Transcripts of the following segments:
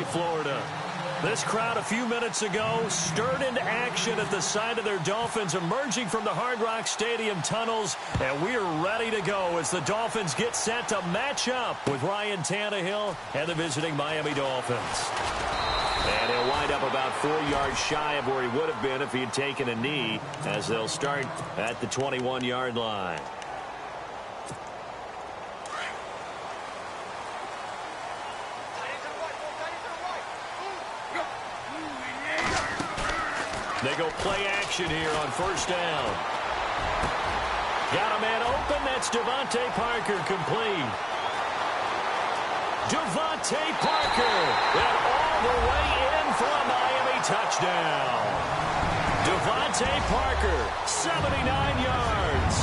Florida. This crowd a few minutes ago stirred into action at the sight of their Dolphins emerging from the Hard Rock Stadium tunnels, and we are ready to go as the Dolphins get set to match up with Ryan Tannehill and the visiting Miami Dolphins. And he'll wind up about 4 yards shy of where he would have been if he had taken a knee, as they'll start at the 21-yard line. They go play action here on first down. Got a man open. That's Devontae Parker, complete. Devontae Parker, and all the way in for a Miami touchdown. Devontae Parker, 79 yards.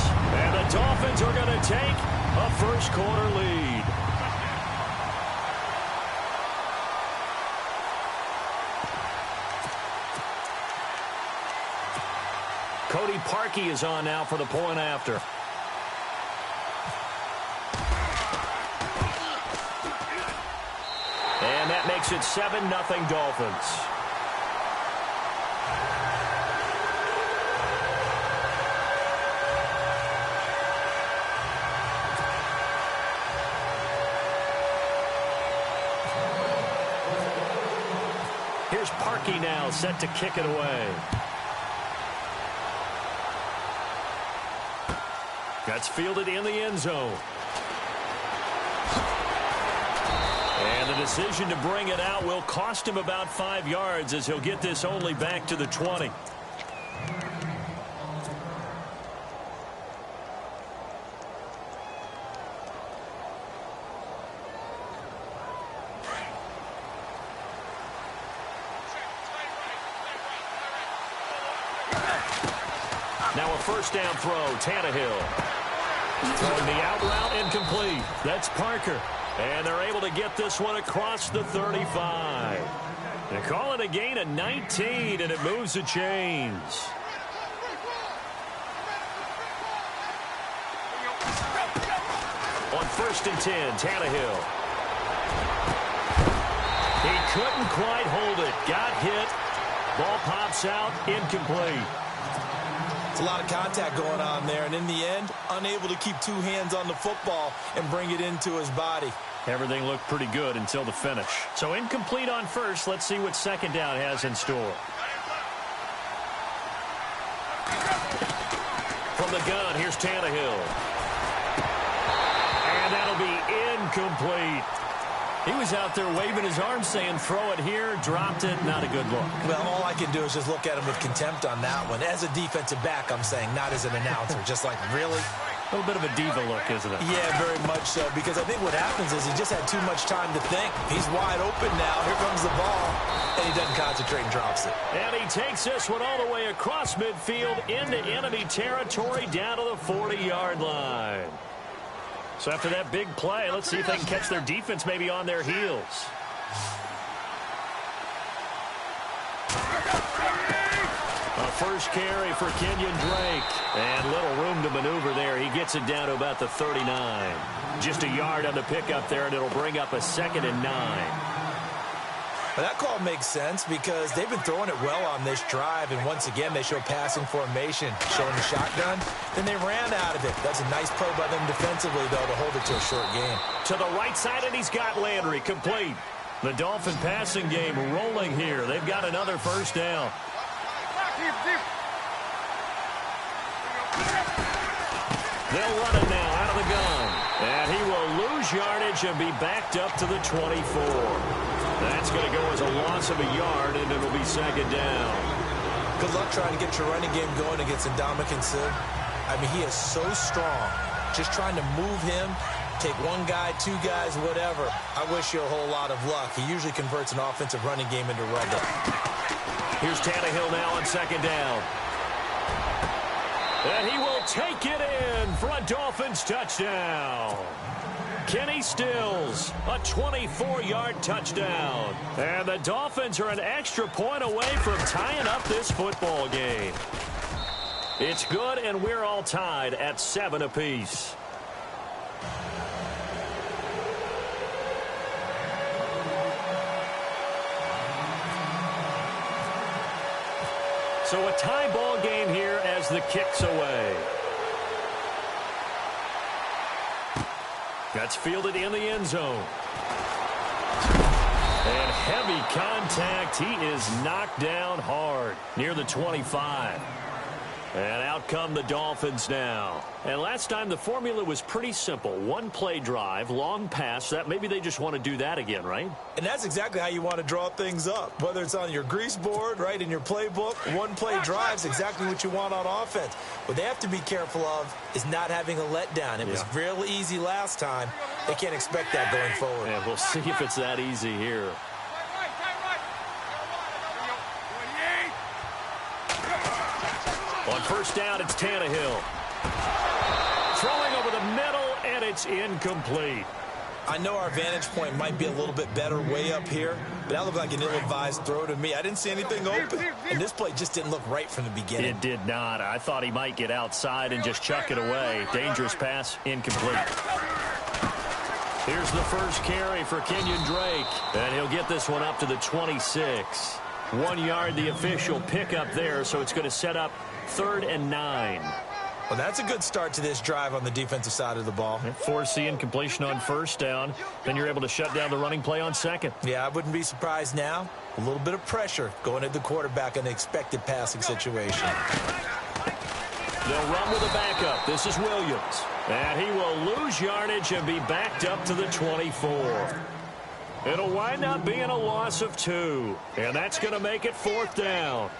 And the Dolphins are going to take a first-quarter lead. Cody Parkey is on now for the point after. And that makes it 7-0 Dolphins. Here's Parkey now, set to kick it away. That's fielded in the end zone. And the decision to bring it out will cost him about 5 yards, as he'll get this only back to the 20. Now a first down throw, Tannehill. Throwing the out route, incomplete. That's Parker. And they're able to get this one across the 35. They call it a gain of 19, and it moves the chains. On first and 10, Tannehill. He couldn't quite hold it. Got hit. Ball pops out, incomplete. It's a lot of contact going on there, and in the end, unable to keep two hands on the football and bring it into his body. Everything looked pretty good until the finish. So incomplete on first. Let's see what second down has in store. From the gun, here's Tannehill. And that'll be incomplete. He was out there waving his arms saying, throw it here, dropped it, not a good look. Well, all I can do is just look at him with contempt on that one. As a defensive back, I'm saying, not as an announcer. Just like, really? A little bit of a diva look, isn't it? Yeah, very much so, because I think what happens is he just had too much time to think. He's wide open now. Here comes the ball, and he doesn't concentrate and drops it. And he takes this one all the way across midfield into enemy territory down to the 40-yard line. So after that big play, let's see if they can catch their defense maybe on their heels. A first carry for Kenyon Drake. And little room to maneuver there. He gets it down to about the 39. Just a yard on the pickup there, and it'll bring up a 2nd and 9. Well, that call makes sense because they've been throwing it well on this drive, and once again they show passing formation, showing the shotgun. Then they ran out of it. That's a nice play by them defensively, though, to hold it to a short game. To the right side, and he's got Landry complete. The Dolphin passing game rolling here. They've got another first down. They'll run it now out of the gun. And he will lose yardage and be backed up to the 24. That's going to go as a loss of a yard, and it'll be 2nd down. Good luck trying to get your running game going against Ndamukong Suh. I mean, he is so strong. Just trying to move him, take one guy, two guys, whatever. I wish you a whole lot of luck. He usually converts an offensive running game into rubble. Here's Tannehill now on 2nd down. And he will take it in for a Dolphins touchdown. Kenny Stills, a 24-yard touchdown. And the Dolphins are an extra point away from tying up this football game. It's good, and we're all tied at 7 apiece. So a tie ball game here as the kick's away. That's fielded in the end zone. And heavy contact. He is knocked down hard near the 25. And out come the Dolphins now. And last time the formula was pretty simple. One play drive, long pass. That maybe they just want to do that again, right? And that's exactly how you want to draw things up. Whether it's on your grease board, right, in your playbook, one play drive is exactly what you want on offense. What they have to be careful of is not having a letdown. It was real easy last time. They can't expect that going forward. And we'll see if it's that easy here. On first down, it's Tannehill. Throwing over the middle, and it's incomplete. I know our vantage point might be a little bit better way up here, but that looked like an ill-advised throw to me. I didn't see anything open, and this play just didn't look right from the beginning. It did not. I thought he might get outside and just chuck it away. Dangerous pass, incomplete. Here's the first carry for Kenyon Drake, and he'll get this one up to the 26. 1 yard, the official pickup there, so it's going to set up 3rd and 9. Well, that's a good start to this drive on the defensive side of the ball. Force the incompletion on first down. Then you're able to shut down the running play on second. Yeah, I wouldn't be surprised now. A little bit of pressure going at the quarterback in an expected passing situation. They'll run with a backup. This is Williams. And he will lose yardage and be backed up to the 24. It'll wind up being a loss of 2. And that's going to make it 4th down.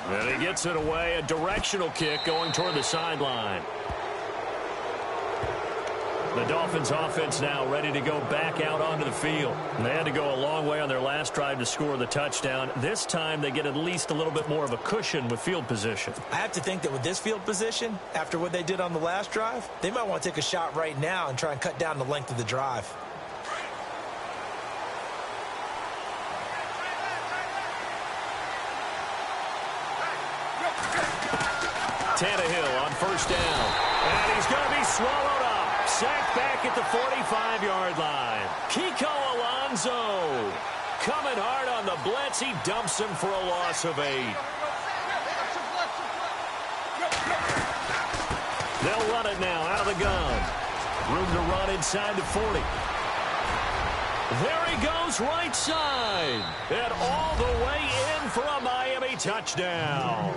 And he gets it away. A directional kick going toward the sideline. The Dolphins offense now ready to go back out onto the field. And they had to go a long way on their last drive to score the touchdown. This time they get at least a little bit more of a cushion with field position. I have to think that with this field position, after what they did on the last drive, they might want to take a shot right now and try and cut down the length of the drive. Tannehill on first down. And he's going to be swallowed up. Sacked back at the 45-yard line. Kiko Alonso coming hard on the blitz. He dumps him for a loss of 8. They'll run it now out of the gun. Room to run inside the 40. There he goes right side. And all the way in for a Miami touchdown.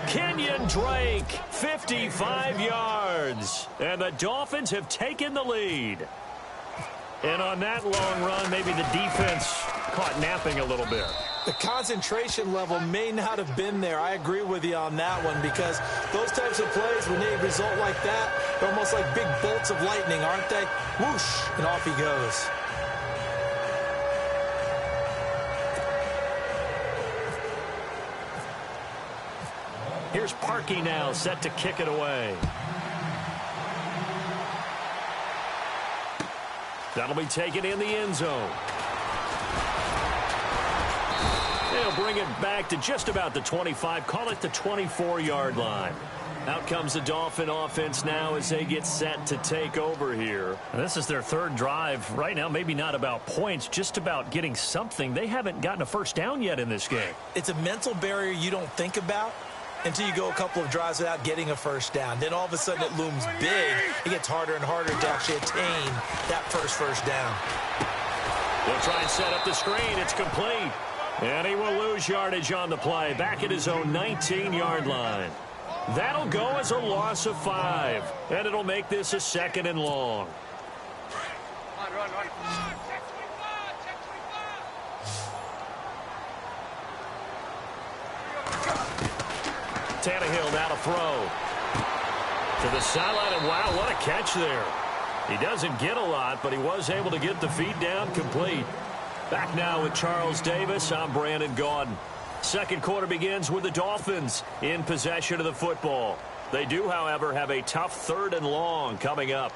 Kenyon Drake, 55 yards. And the Dolphins have taken the lead. And on that long run, maybe the defense caught napping a little bit. The concentration level may not have been there. I agree with you on that one because those types of plays, when they result like that, they're almost like big bolts of lightning, aren't they? Whoosh, and off he goes. Here's Parkey now, set to kick it away. That'll be taken in the end zone. They'll bring it back to just about the 25. Call it the 24-yard line. Out comes the Dolphin offense now as they get set to take over here. And this is their 3rd drive. Right now, maybe not about points, just about getting something. They haven't gotten a first down yet in this game. It's a mental barrier you don't think about until you go a couple of drives without getting a first down. Then all of a sudden it looms big. It gets harder and harder to actually attain that first down. They'll try and set up the screen. It's complete. And he will lose yardage on the play. Back at his own 19-yard line. That'll go as a loss of 5. And it'll make this a 2nd and long. Run. Tannehill now to throw. To the sideline, and wow, what a catch there. He doesn't get a lot, but he was able to get the feet down complete. Back now with Charles Davis. I'm Brandon Gaudin. Second quarter begins with the Dolphins in possession of the football. They do, however, have a tough 3rd and long coming up.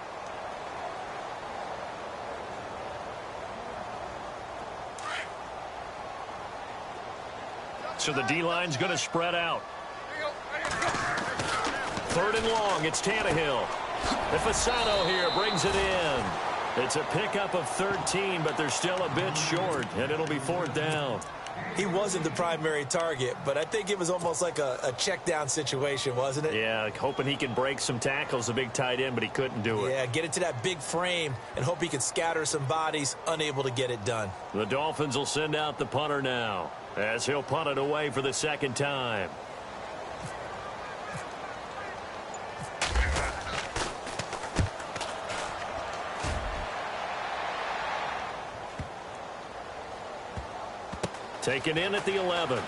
So the D-line's going to spread out. Third and long, it's Tannehill. Fasano here brings it in. It's a pickup of 13, but they're still a bit short, and it'll be fourth down. He wasn't the primary target, but I think it was almost like a check down situation, wasn't it? Yeah, hoping he can break some tackles, a big tight end, but he couldn't do it. Yeah, get it to that big frame and hope he can scatter some bodies, unable to get it done. The Dolphins will send out the punter now, as he'll punt it away for the second time. Taken in at the 11.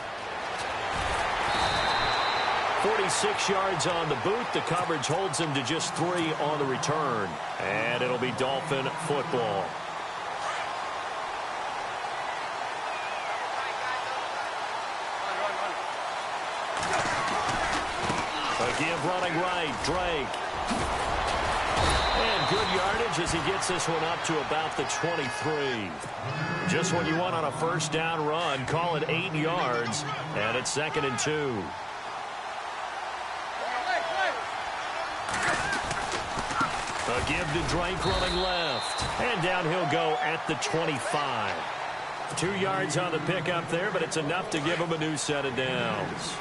46 yards on the boot. The coverage holds him to just 3 on the return. And it'll be Dolphin football. Again running right, Drake. And good yardage as he gets this one up to about the 23. Just what you want on a first down run. Call it 8 yards, and it's 2nd and 2. A give to Drake running left. And down he'll go at the 25. 2 yards on the pickup there, but it's enough to give him a new set of downs.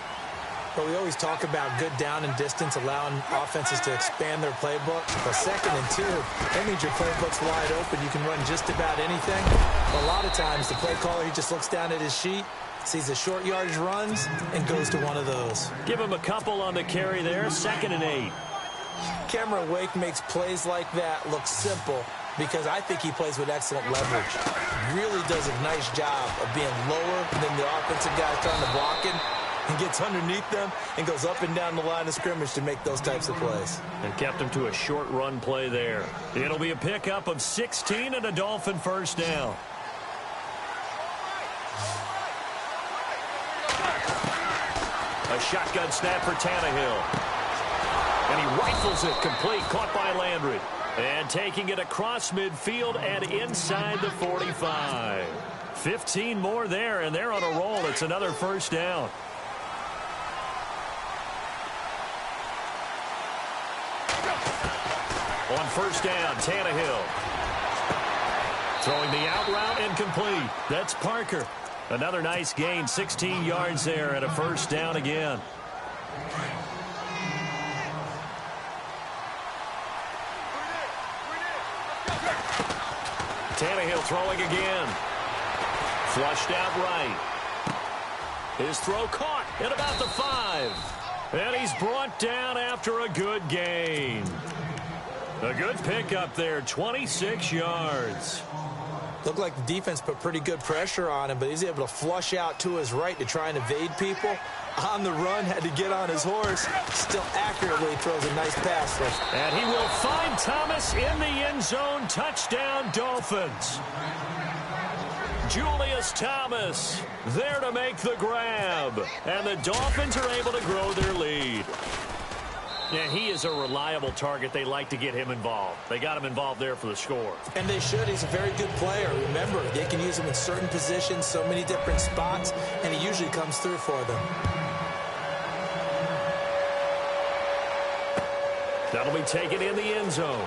But we always talk about good down and distance, allowing offenses to expand their playbook. But 2nd and 2, that means your playbook's wide open. You can run just about anything. But a lot of times, the play caller, he just looks down at his sheet, sees the short yardage runs, and goes to one of those. Give him a couple on the carry there, 2nd and 8. Cameron Wake makes plays like that look simple because I think he plays with excellent leverage. Really does a nice job of being lower than the offensive guys trying to block him. And gets underneath them and goes up and down the line of scrimmage to make those types of plays. And kept him to a short run play there. It'll be a pickup of 16 and a Dolphin first down. A shotgun snap for Tannehill. And he rifles it complete, caught by Landry. And taking it across midfield and inside the 45. 15 more there, and they're on a roll. It's another first down. On first down, Tannehill. Throwing the out route incomplete. That's Parker. Another nice gain, 16 yards there and a first down again. Tannehill throwing again. Flushed out right. His throw caught at about the 5. And he's brought down after a good gain. A good pickup there, 26 yards. Looked like the defense put pretty good pressure on him, but he's able to flush out to his right to try and evade people. On the run, had to get on his horse. Still accurately throws a nice pass. And he will find Thomas in the end zone. Touchdown, Dolphins. Julius Thomas there to make the grab. And the Dolphins are able to grow their lead. Yeah, he is a reliable target. They like to get him involved. They got him involved there for the score. And they should. He's a very good player. Remember, they can use him in certain positions, so many different spots, and he usually comes through for them. That'll be taken in the end zone.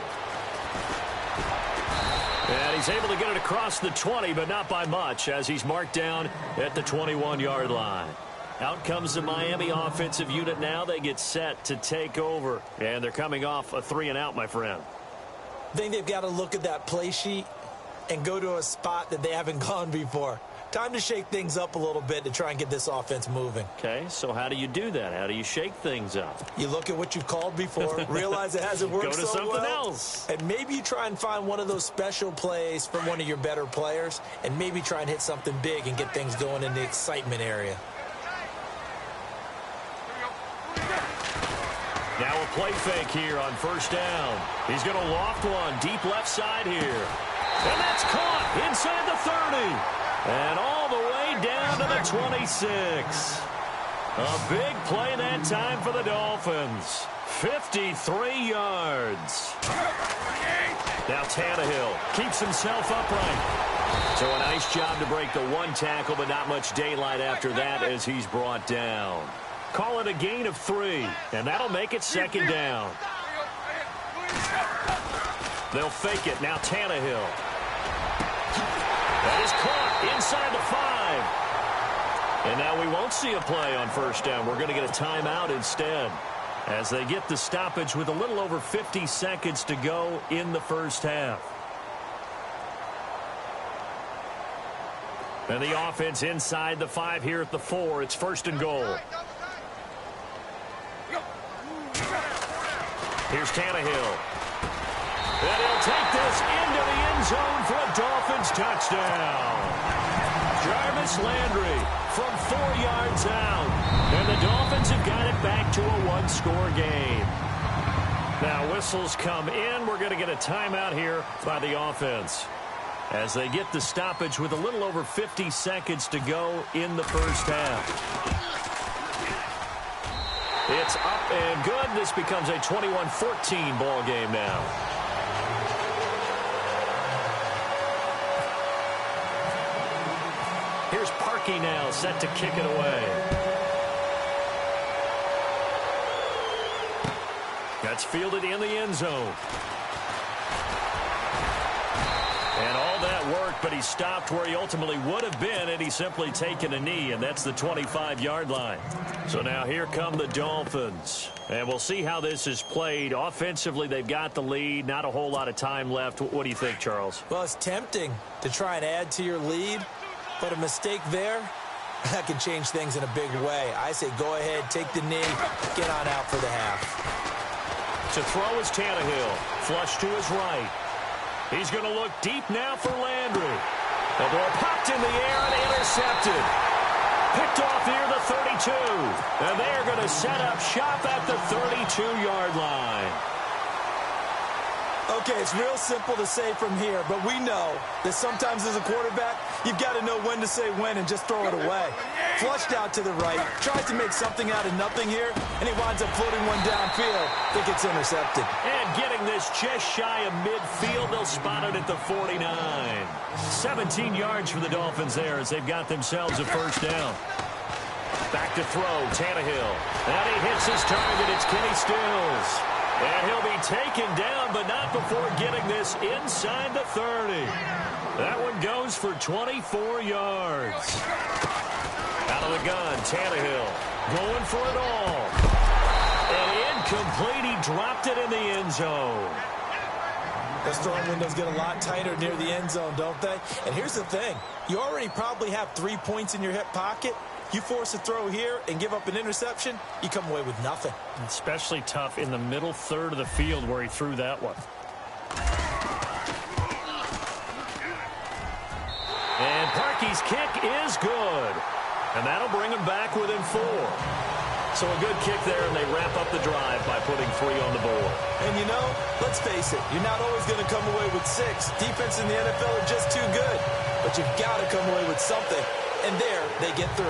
And he's able to get it across the 20, but not by much, as he's marked down at the 21-yard line. Out comes the Miami offensive unit now. They get set to take over. And they're coming off a 3-and-out, my friend. I think they've got to look at that play sheet and go to a spot that they haven't gone before. Time to shake things up a little bit to try and get this offense moving. Okay, so how do you do that? How do you shake things up? You look at what you've called before, realize it hasn't worked so well. Go to something else. And maybe you try and find one of those special plays from one of your better players, and maybe try and hit something big and get things going in the excitement area. Now a play fake here on first down. He's going to loft one deep left side here. And that's caught inside the 30. And all the way down to the 26. A big play that time for the Dolphins. 53 yards. Now Tannehill keeps himself upright. So a nice job to break the one tackle, but not much daylight after that as he's brought down. Call it a gain of 3, and that'll make it second down. They'll fake it. Now Tannehill. That is caught inside the 5. And now we won't see a play on first down. We're going to get a timeout instead as they get the stoppage with a little over 50 seconds to go in the first half. And the offense inside the 5 here at the 4. It's first and goal. Here's Tannehill. And he'll take this into the end zone for a Dolphins touchdown. Jarvis Landry from 4 yards out. And the Dolphins have got it back to a one-score game. Now whistles come in. We're going to get a timeout here by the offense as they get the stoppage with a little over 50 seconds to go in the first half. It's up and good. This becomes a 21-14 ball game now. Here's Parkey now, set to kick it away. That's fielded in the end zone. And all that worked, but he stopped where he ultimately would have been had he simply taken a knee, and that's the 25-yard line. So now here come the Dolphins. And we'll see how this is played. Offensively, they've got the lead. Not a whole lot of time left. What do you think, Charles? Well, it's tempting to try and add to your lead, but a mistake there, that can change things in a big way. I say go ahead, take the knee, get on out for the half. To throw is Tannehill. Flush to his right. He's going to look deep now for Landry. The ball popped in the air and intercepted. Picked off near the 32. And they are going to set up shop at the 32-yard line. Okay, it's real simple to say from here, but we know that sometimes as a quarterback, you've got to know when to say when and just throw it away. Flushed out to the right, tries to make something out of nothing here, and he winds up floating one downfield. It gets intercepted. And getting this just shy of midfield, they'll spot it at the 49. 17 yards for the Dolphins there as they've got themselves a first down. Back to throw, Tannehill. And he hits his target. It's Kenny Stills. And he'll be taken down, but not before getting this inside the 30. That one goes for 24 yards. Out of the gun, Tannehill going for it all. And incomplete, he dropped it in the end zone. Those throwing windows get a lot tighter near the end zone, don't they? And here's the thing. You already probably have 3 points in your hip pocket. You force a throw here and give up an interception, you come away with nothing. Especially tough in the middle third of the field where he threw that one. And Parkey's kick is good. And that'll bring him back within 4. So a good kick there, and they wrap up the drive by putting 3 on the board. And you know, let's face it, you're not always going to come away with 6. Defense in the NFL are just too good. But you've got to come away with something. And there, they get 3.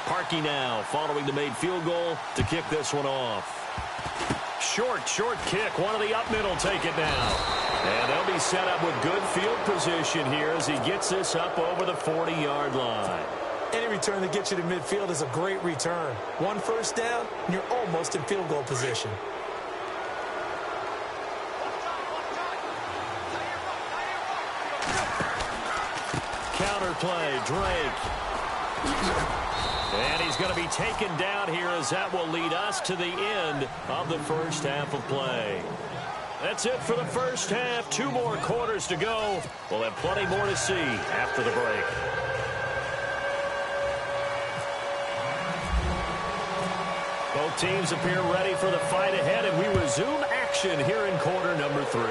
Parkey now following the made field goal to kick this one off. Short kick. One of the up middle take it now. And they'll be set up with good field position here as he gets this up over the 40-yard line. Any return that gets you to midfield is a great return. 1 first down, and you're almost in field goal position. Counter play, Drake. And he's going to be taken down here as that will lead us to the end of the first half of play. That's it for the first half. 2 more quarters to go. We'll have plenty more to see after the break. Both teams appear ready for the fight ahead, and we resume action here in quarter number 3.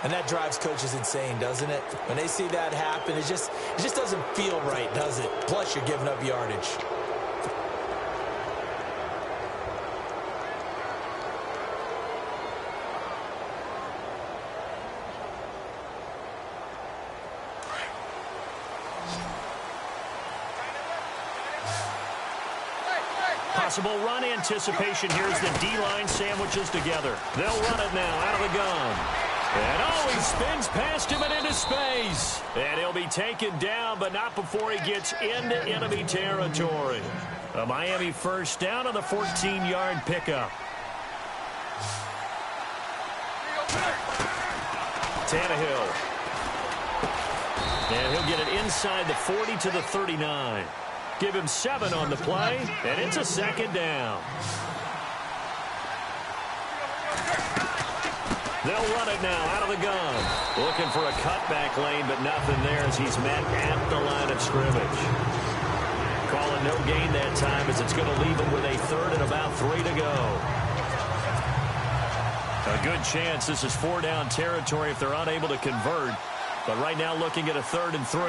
And that drives coaches insane, doesn't it? When they see that happen, it just doesn't feel right, does it? Plus, you're giving up yardage. Possible run anticipation here as the D-line sandwiches together. They'll run it now out of the gun. And he spins past him and into space. And he'll be taken down, but not before he gets into enemy territory. A Miami first down on the 14-yard pickup. Tannehill. And he'll get it inside the 40 to the 39. Give him 7 on the play, and it's a second down. They'll run it now out of the gun. Looking for a cutback lane, but nothing there as he's met at the line of scrimmage. Calling no gain that time as it's going to leave him with a third and about 3 to go. A good chance this is 4-down territory if they're unable to convert. But right now looking at a 3rd and 3.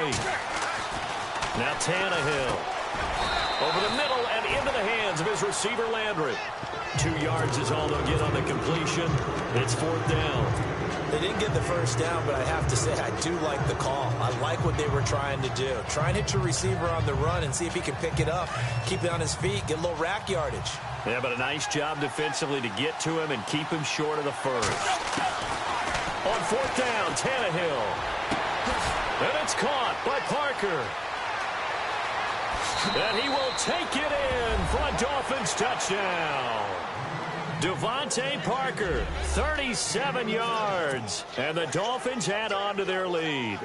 Now Tannehill. Over the middle and into the hands of his receiver Landry. 2 yards is all they'll get on the completion. It's 4th down. They didn't get the first down, but I have to say I do like the call. I like what they were trying to do. Try and hit your receiver on the run and see if he can pick it up, keep it on his feet, get a little rack yardage. Yeah, but a nice job defensively to get to him and keep him short of the first. On 4th down, Tannehill. And it's caught by Parker. And he will take it in for a Dolphins touchdown. Devontae Parker, 37 yards. And the Dolphins add on to their lead.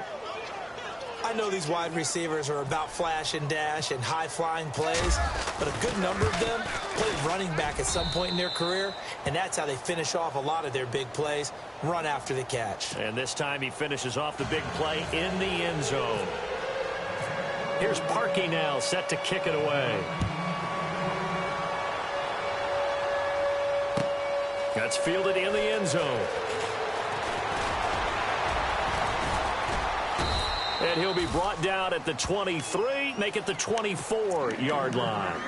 I know these wide receivers are about flash and dash and high-flying plays, but a good number of them played running back at some point in their career, and that's how they finish off a lot of their big plays, run after the catch. And this time he finishes off the big play in the end zone. Here's Parkey now, set to kick it away. That's fielded in the end zone. And he'll be brought down at the 23, make it the 24-yard line.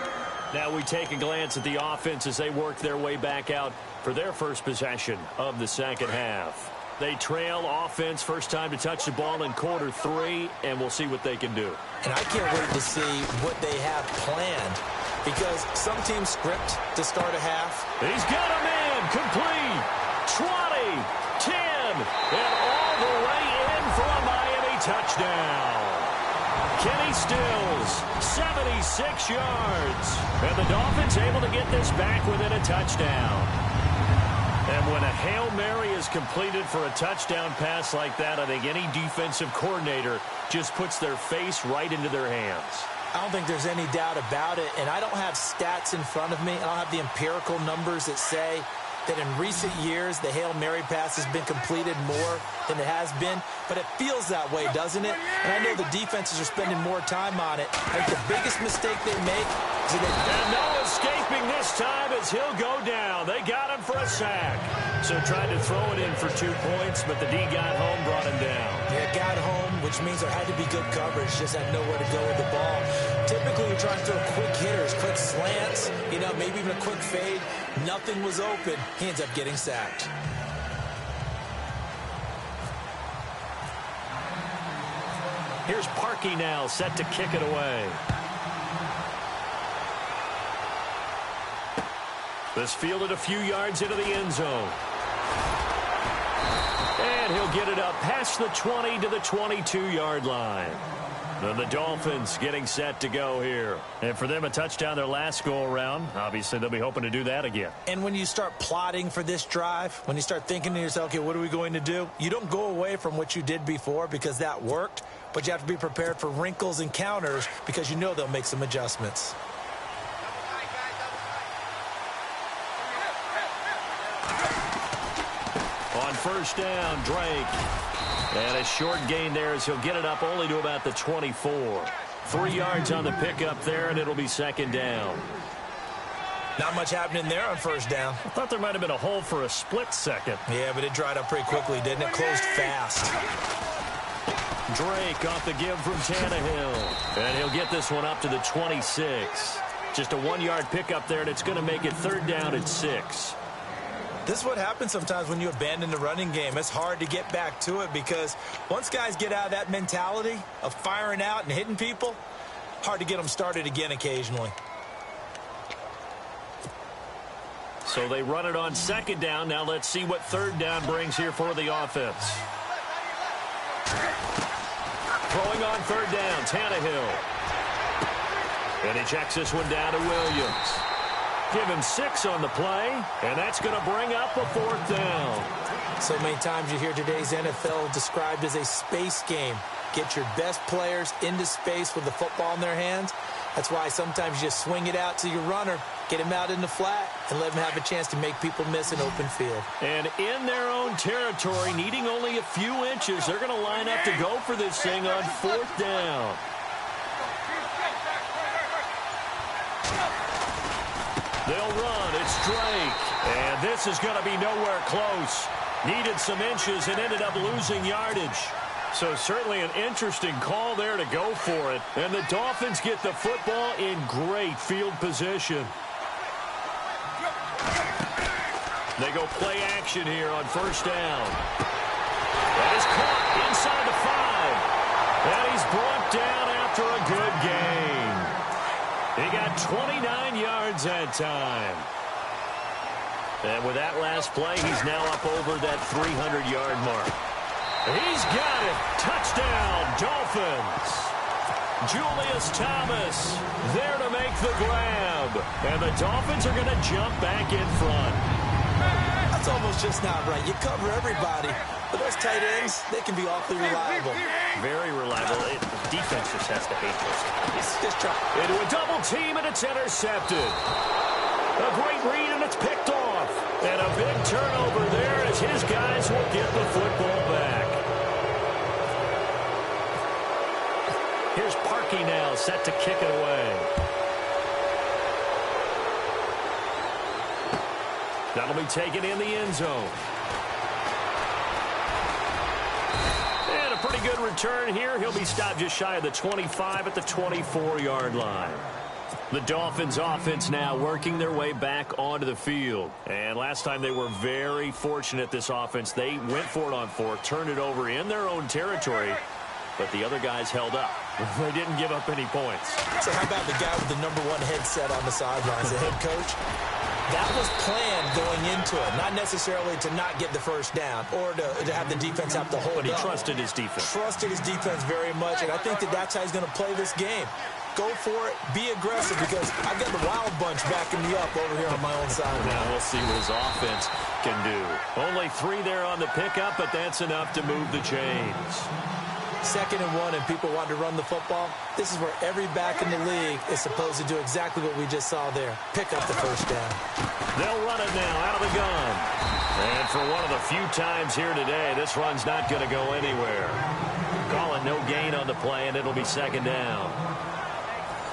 Now we take a glance at the offense as they work their way back out for their first possession of the second half. They trail offense, first time to touch the ball in quarter 3, and we'll see what they can do. And I can't wait to see what they have planned, because some teams script to start a half. He's got a man, complete, 20, 10, and all the way in for a Miami touchdown. Kenny Stills, 76 yards, and the Dolphins able to get this back within a touchdown. And when a Hail Mary is completed for a touchdown pass like that, I think any defensive coordinator just puts their face right into their hands. I don't think there's any doubt about it, and I don't have stats in front of me. I don't have the empirical numbers that say that in recent years the Hail Mary pass has been completed more than it has been, but it feels that way, doesn't it? And I know the defenses are spending more time on it. I think the biggest mistake they make is that and no escaping this time as he'll go down. They got him for a sack. So tried to throw it in for 2 points, but the D got home, brought him down. Yeah, got home, which means there had to be good coverage, just had nowhere to go with the ball. Typically, you're trying to throw quick hitters, quick slants, maybe even a quick fade. Nothing was open. He ends up getting sacked. Here's Parkey now, set to kick it away. This fielded a few yards into the end zone. And he'll get it up past the 20 to the 22-yard line. And the Dolphins getting set to go here. And for them, a touchdown their last go-around. Obviously, they'll be hoping to do that again. And when you start plotting for this drive, when you start thinking to yourself, okay, what are we going to do? You don't go away from what you did before because that worked, but you have to be prepared for wrinkles and counters because you know they'll make some adjustments. On first down, Drake. And a short gain there as he'll get it up only to about the 24. 3 yards on the pickup there, and it'll be second down. Not much happening there on first down. I thought there might have been a hole for a split second. Yeah, but it dried up pretty quickly, didn't it? Closed fast. Drake off the give from Tannehill. And he'll get this one up to the 26. Just a 1-yard pickup there, and it's going to make it third down at 6. This is what happens sometimes when you abandon the running game. It's hard to get back to it because once guys get out of that mentality of firing out and hitting people, hard to get them started again occasionally. So they run it on second down. Now let's see what third down brings here for the offense. Throwing on third down, Tannehill. And he checks this one down to Williams. Give him 6 on the play, and that's going to bring up a fourth down. So many times you hear today's NFL described as a space game. Get your best players into space with the football in their hands. That's why sometimes you just swing it out to your runner, get him out in the flat, and let him have a chance to make people miss an open field. And in their own territory, needing only a few inches, they're going to line up to go for this thing on fourth down. They'll run. It's Drake. And this is going to be nowhere close. Needed some inches and ended up losing yardage. So certainly an interesting call there to go for it. And the Dolphins get the football in great field position. They go play action here on first down. That is caught inside the 5. And he's brought down after a good gain. He got 29 yards that time. And with that last play, he's now up over that 300-yard mark. He's got it. Touchdown, Dolphins. Julius Thomas there to make the grab. And the Dolphins are going to jump back in front. That's almost just not right. You cover everybody. But those tight ends, they can be awfully reliable. Very reliable. The defense just has to hate those guys. Just try. Into a double team, and it's intercepted. A great read, and it's picked off. And a big turnover there as his guys will get the football back. Here's Parkey now, set to kick it away. That'll be taken in the end zone. And a pretty good return here. He'll be stopped just shy of the 25 at the 24-yard line. The Dolphins offense now working their way back onto the field. And last time they were very fortunate, this offense. They went for it on 4, turned it over in their own territory, but the other guys held up. They didn't give up any points. So how about the guy with the #1 headset on the sidelines, the head coach? That was planned going into it, not necessarily to not get the first down or to have the defense have to hold up. But he trusted his defense. Trusted his defense very much, and I think that's how he's going to play this game. Go for it, be aggressive, because I've got the wild bunch backing me up over here on my own side. Now we'll see what his offense can do. Only 3 there on the pickup, but that's enough to move the chains. 2nd and 1, and people want to run the football. This is where every back in the league is supposed to do exactly what we just saw there. Pick up the first down. They'll run it now out of the gun. And for one of the few times here today, this run's not going to go anywhere. Call it no gain on the play, and it'll be 2nd down.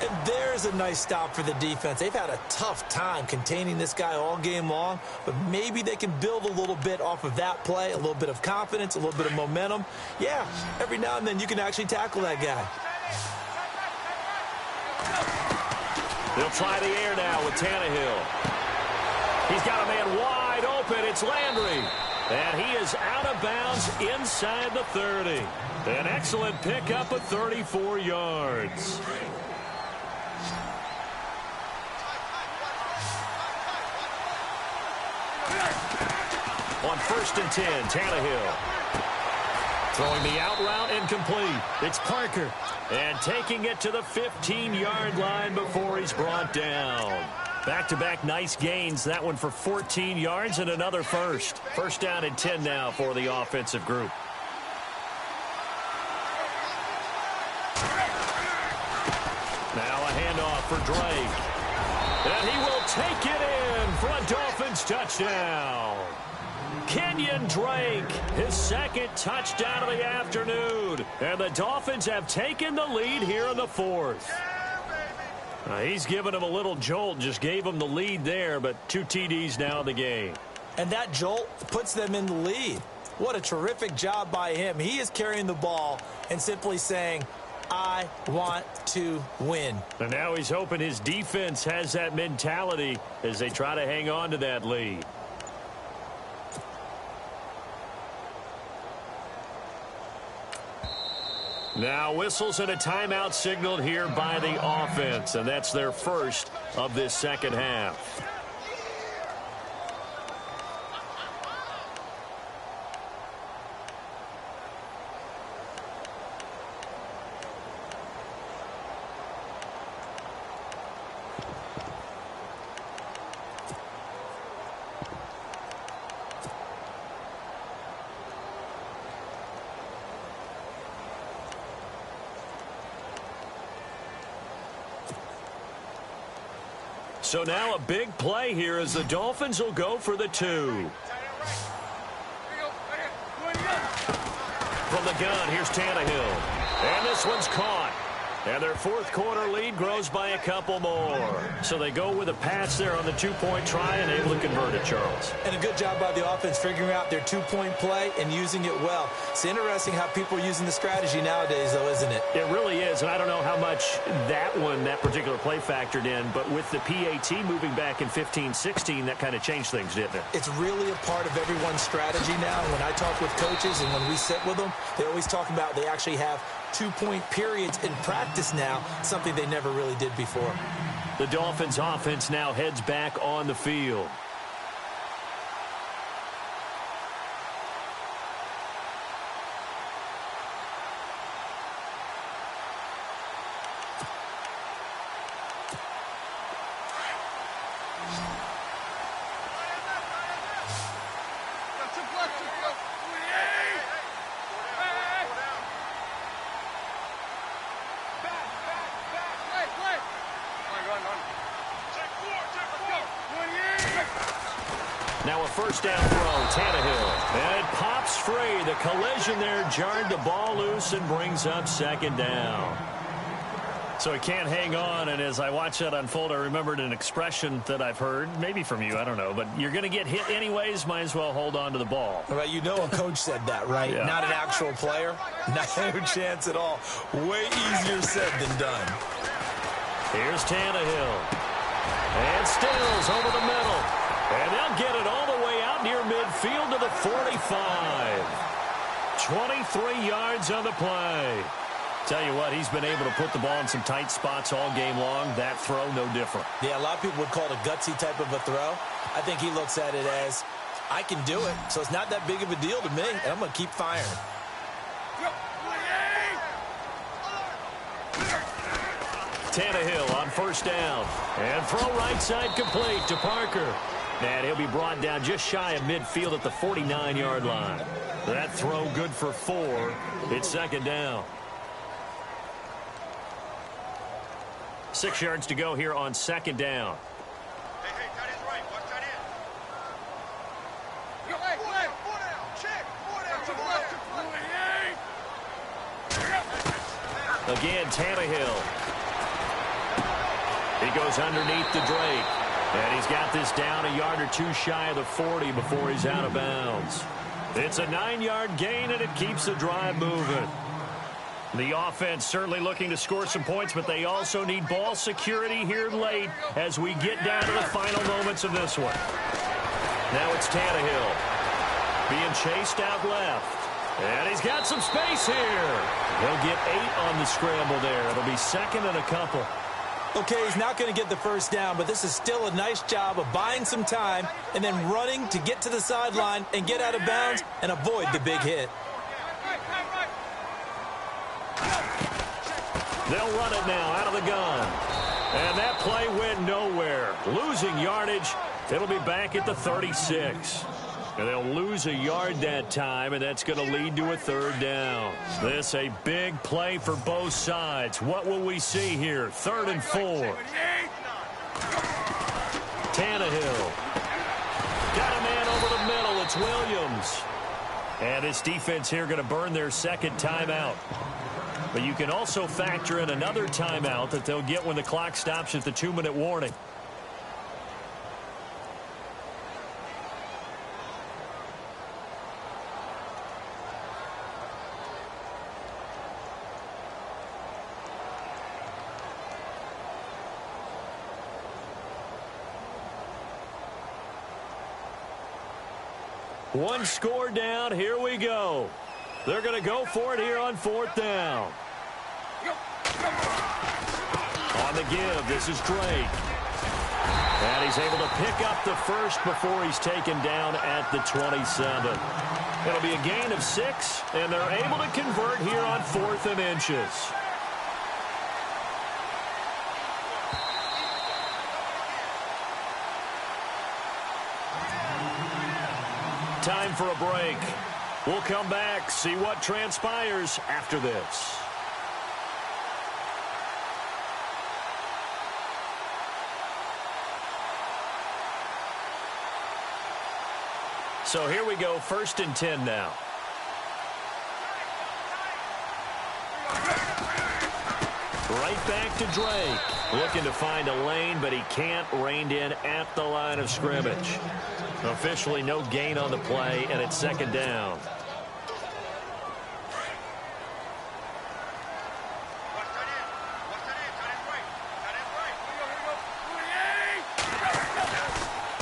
And there's a nice stop for the defense. They've had a tough time containing this guy all game long, but maybe they can build a little bit off of that play, a little bit of confidence, a little bit of momentum. Yeah, every now and then you can actually tackle that guy. They'll try the air now with Tannehill. He's got a man wide open. It's Landry. And he is out of bounds inside the 30. An excellent pickup of 34 yards. On 1st and 10, Tannehill. Throwing the out route incomplete. It's Parker. And taking it to the 15-yard line before he's brought down. Back-to-back nice gains. That one for 14 yards and another first. 1st down and 10 now for the offensive group. Now a handoff for Drake. And he will take it in for a Dolphins touchdown. Kenyon Drake, his 2nd touchdown of the afternoon. And the Dolphins have taken the lead here in the 4th. He's given him a little jolt, just gave him the lead there, but 2 TDs now in the game. And that jolt puts them in the lead. What a terrific job by him. He is carrying the ball and simply saying, I want to win. And now he's hoping his defense has that mentality as they try to hang on to that lead. Now whistles and a timeout signaled here by the offense, and that's their first of this 2nd half. So now a big play here as the Dolphins will go for the 2. From the gun, here's Tannehill. And this one's caught. And their fourth quarter lead grows by a couple more. So they go with a pass there on the 2-point try and able to convert it, Charles. And a good job by the offense figuring out their 2-point play and using it well. It's interesting how people are using the strategy nowadays, though, isn't it? It really is, and I don't know how much that particular play factored in, but with the PAT moving back in 15-16, that kind of changed things, didn't it? It's really a part of everyone's strategy now. When I talk with coaches and when we sit with them, they always talk about they actually have 2-point periods in practice now, something they never really did before. The Dolphins offense now heads back on the field. Now a first down throw, Tannehill. And it pops free. The collision there jarred the ball loose and brings up second down. So he can't hang on, and as I watch that unfold, I remembered an expression that I've heard, maybe from you, I don't know, but you're going to get hit anyways, might as well hold on to the ball. Right, you know a coach said that, right? Yeah. Not an actual player. Not a chance at all. Way easier said than done. Here's Tannehill. And Stills over the middle. And they'll get it all the way out near midfield to the 45. 23 yards on the play. Tell you what, he's been able to put the ball in some tight spots all game long. That throw, no different. Yeah, a lot of people would call it a gutsy type of a throw. I think he looks at it as, I can do it, so it's not that big of a deal to me, and I'm going to keep firing. Tannehill on first down. And throw right side complete to Parker. And he'll be brought down just shy of midfield at the 49-yard line. That throw good for 4. It's second down. 6 yards to go here on second down. Hey, tight end's right. Watch tight end. Again, Tannehill. He goes underneath to Drake. And he's got this down a yard or two shy of the 40 before he's out of bounds. It's a 9-yard gain, and it keeps the drive moving. The offense certainly looking to score some points, but they also need ball security here late as we get down to the final moments of this one. Now it's Tannehill being chased out left. And he's got some space here. He'll get 8 on the scramble there. It'll be second and a couple. Okay, he's not going to get the first down, but this is still a nice job of buying some time and then running to get to the sideline and get out of bounds and avoid the big hit. They'll run it now out of the gun. And that play went nowhere. Losing yardage. It'll be back at the 36. And they'll lose a yard that time, and that's going to lead to a third down. This a big play for both sides. What will we see here? 3rd and 4. Tannehill. Got a man over the middle. It's Williams. And this defense here going to burn their second timeout. But you can also factor in another timeout that they'll get when the clock stops at the 2-minute warning. One score down. Here we go. They're going to go for it here on 4th down. On the give, this is Drake. And he's able to pick up the first before he's taken down at the 27. It'll be a gain of 6, and they're able to convert here on 4th and inches. Time for a break. We'll come back, see what transpires after this. So here we go, 1st and 10 now. Right back to Drake. Looking to find a lane, but he can't. Reined in at the line of scrimmage. Officially no gain on the play, and it's 2nd down.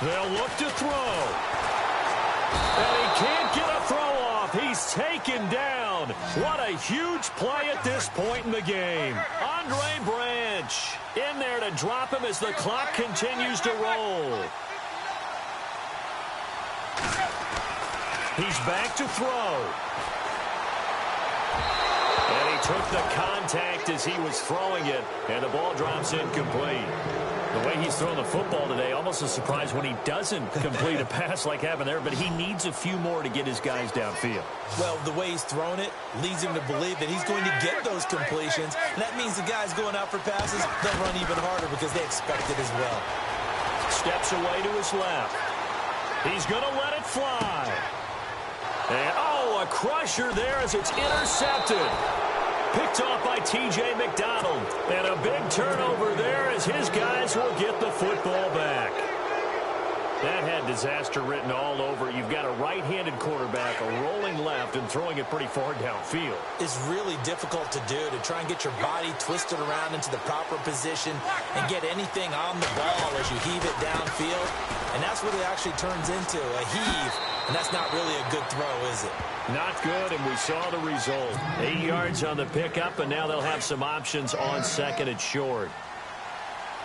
They'll look to throw. And he can't get a throw off. He's taken down. What a huge play at this point in the game. Andre Branch in there to drop him as the clock continues to roll. He's back to throw. And he took the contact as he was throwing it, and the ball drops incomplete. The way he's throwing the football today, almost a surprise when he doesn't complete a pass like happened there, but he needs a few more to get his guys downfield. Well, the way he's thrown it leads him to believe that he's going to get those completions. And that means the guys going out for passes, they'll run even harder because they expect it as well. Steps away to his left. He's going to let it fly. And, oh, a crusher there as it's intercepted. Picked off by T.J. McDonald. And a big turnover there as his guys will get the football back. That had disaster written all over. You've got a right-handed quarterback, a rolling left, and throwing it pretty far downfield. It's really difficult to do, to try and get your body twisted around into the proper position and get anything on the ball as you heave it downfield. And that's what it actually turns into, a heave. And that's not really a good throw, is it? Not good, and we saw the result. 8 yards on the pickup, and now they'll have some options on 2nd and short.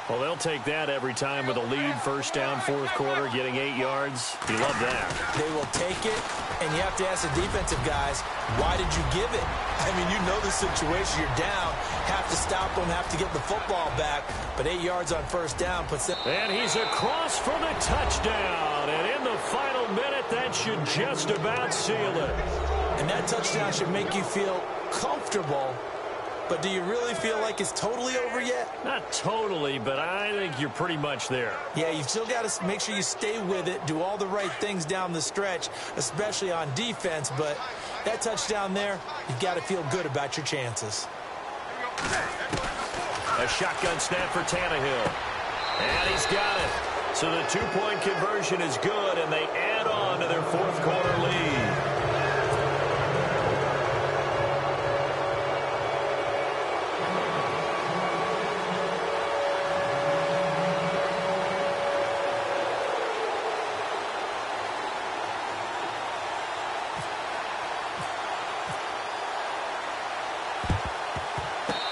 Well, they'll take that every time with a lead, 1st down, 4th quarter, getting 8 yards. You love that. They will take it, and you have to ask the defensive guys, why did you give it? I mean, you know the situation. You're down, have to stop them, have to get the football back. But 8 yards on 1st down puts them. And he's across for the touchdown. And in the final minute, that should just about seal it. And that touchdown should make you feel comfortable. But do you really feel like it's totally over yet? Not totally, but I think you're pretty much there. Yeah, you've still got to make sure you stay with it, do all the right things down the stretch, especially on defense. But that touchdown there, you've got to feel good about your chances. A shotgun snap for Tannehill. And he's got it. So the 2-point conversion is good, and they add on to their 4th quarter lead.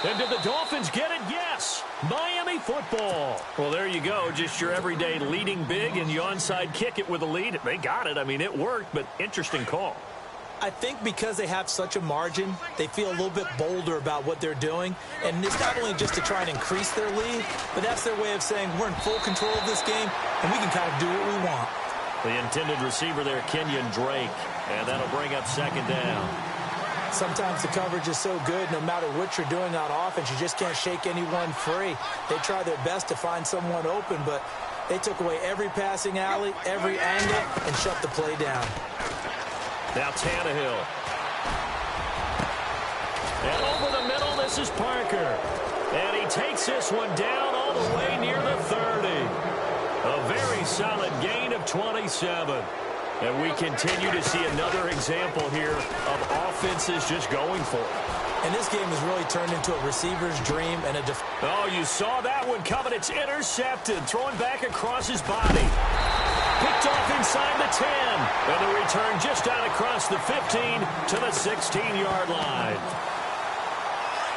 And did the Dolphins get it? Yes. Miami football. Well, there you go. Just your everyday leading big, and you onside kick it with a lead. They got it. I mean, it worked, but interesting call. I think because they have such a margin, they feel a little bit bolder about what they're doing. And it's not only just to try and increase their lead, but that's their way of saying we're in full control of this game, and we can kind of do what we want. The intended receiver there, Kenyon Drake. And that'll bring up 2nd down. Sometimes the coverage is so good, no matter what you're doing on offense, you just can't shake anyone free. They try their best to find someone open, but they took away every passing alley, every angle, and shut the play down. Now Tannehill. And over the middle, this is Parker. And he takes this one down all the way near the 30. A very solid gain of 27. And we continue to see another example here of offenses just going for it. And this game has really turned into a receiver's dream and a Oh, you saw that one coming. It's intercepted. Throwing back across his body. Picked off inside the 10. And the return just out across the 15 to the 16-yard line.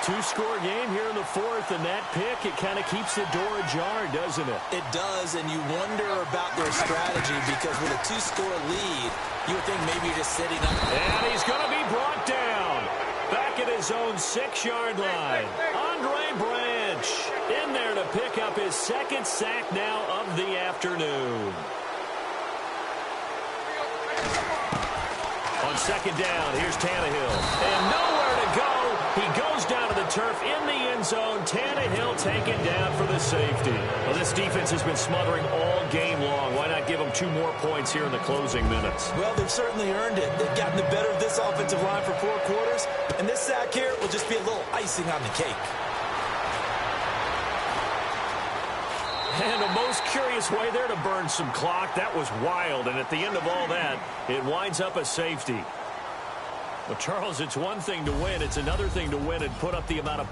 2-score game here in the 4th, and that pick, it kind of keeps the door ajar, doesn't it? It does, and you wonder about their strategy because with a 2-score lead, you would think maybe you're just sitting up. And he's going to be brought down. Back at his own 6-yard line. Andre Branch in there to pick up his 2nd sack now of the afternoon. On 2nd down, here's Tannehill. And nowhere to go. He goes down to the turf in the end zone. Tannehill taken down for the safety. Well, this defense has been smothering all game long. Why not give them 2 more points here in the closing minutes? Well, they've certainly earned it. They've gotten the better of this offensive line for 4 quarters, and this sack here will just be a little icing on the cake. And a most curious way there to burn some clock. That was wild, and at the end of all that, it winds up a safety. Well, Charles, it's one thing to win. It's another thing to win and put up the amount of